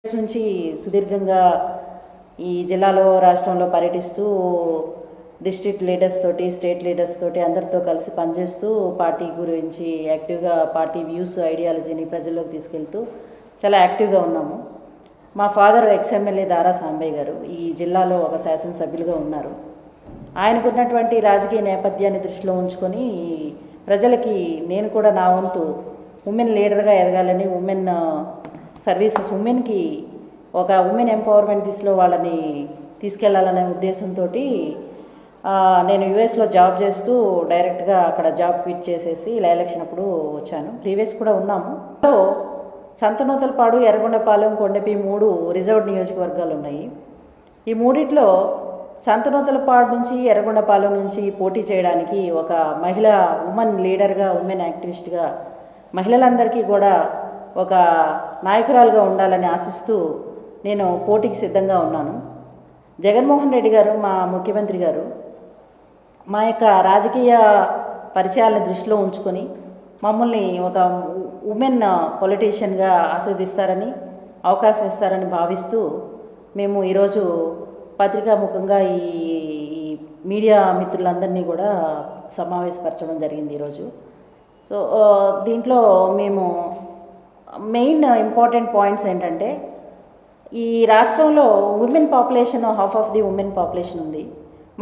నుంచి సుదీర్ఘంగా ఈ జిల్లాలో రాష్ట్రంలో పర్యటిస్తూ డిస్ట్రిక్ట్ లీడర్స్ తోటి స్టేట్ లీడర్స్ తోటి అందరితో కలిసి పనిచేస్తూ పార్టీ గురించి యాక్టివ్గా పార్టీ వ్యూస్ ఐడియాలజీని ప్రజల్లోకి తీసుకెళ్తూ చాలా యాక్టివ్గా ఉన్నాము. మా ఫాదర్ ఎక్స్ఎమ్మెల్యే దారా సాంబయ్య గారు ఈ జిల్లాలో ఒక శాసనసభ్యులుగా ఉన్నారు. ఆయనకున్నటువంటి రాజకీయ నేపథ్యాన్ని దృష్టిలో ఉంచుకొని ప్రజలకి నేను కూడా నా వంతు ఉమెన్ లీడర్గా ఎదగాలని, ఉమెన్ సర్వీసెస్ ఉమెన్కి ఒక ఉమెన్ ఎంపవర్మెంట్ దిశలో వాళ్ళని తీసుకెళ్లాలనే ఉద్దేశంతో నేను యుఎస్లో జాబ్ చేస్తూ డైరెక్ట్గా అక్కడ జాబ్ క్విట్ చేసేసి ఇలా ఎలక్షన్ అప్పుడు వచ్చాను. ప్రీవియస్ కూడా ఉన్నాము. సంతనూతలపాడు, ఎర్రగొండపాలెం, కొండపి 3 రిజర్వ్డ్ నియోజకవర్గాలు ఉన్నాయి. ఈ మూడిట్లో సంతనూతలపాడు నుంచి ఎర్రగొండపాలెం నుంచి పోటీ చేయడానికి ఒక మహిళా ఉమెన్ లీడర్గా, ఉమెన్ యాక్టివిస్ట్గా మహిళలందరికీ కూడా ఒక నాయకురాలుగా ఉండాలని ఆశిస్తూ నేను పోటీకి సిద్ధంగా ఉన్నాను. జగన్మోహన్ రెడ్డి గారు, మా ముఖ్యమంత్రి గారు, మా యొక్క రాజకీయ పరిచయాలను దృష్టిలో ఉంచుకొని మమ్మల్ని ఒక ఉమెన్ పొలిటీషియన్గా ఆస్వాదిస్తారని, అవకాశం ఇస్తారని భావిస్తూ మేము ఈరోజు పత్రికాముఖంగా ఈ మీడియా మిత్రులందరినీ కూడా సమావేశపరచడం జరిగింది ఈరోజు. సో దీంట్లో మేము మెయిన్ ఇంపార్టెంట్ పాయింట్స్ ఏంటంటే, ఈ రాష్ట్రంలో women population half of the women population ఉంది.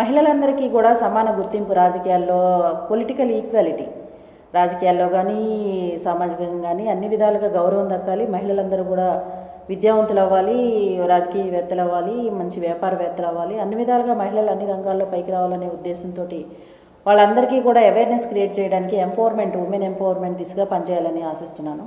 మహిళలందరికీ కూడా సమాన గుర్తింపు రాజకీయాల్లో, పొలిటికల్ ఈక్వాలిటీ రాజకీయాల్లో కానీ సామాజికంగా కానీ అన్ని విధాలుగా గౌరవం దక్కాలి. మహిళలందరూ కూడా విద్యావంతులు అవ్వాలి, రాజకీయవేత్తలు అవ్వాలి, మంచి వ్యాపారవేత్తలు అవ్వాలి. అన్ని విధాలుగా మహిళలు అన్ని రంగాల్లో పైకి రావాలనే ఉద్దేశంతో వాళ్ళందరికీ కూడా అవేర్నెస్ క్రియేట్ చేయడానికి ఉమెన్ ఎంపవర్మెంట్ దిశగా పనిచేయాలని ఆశిస్తున్నాను.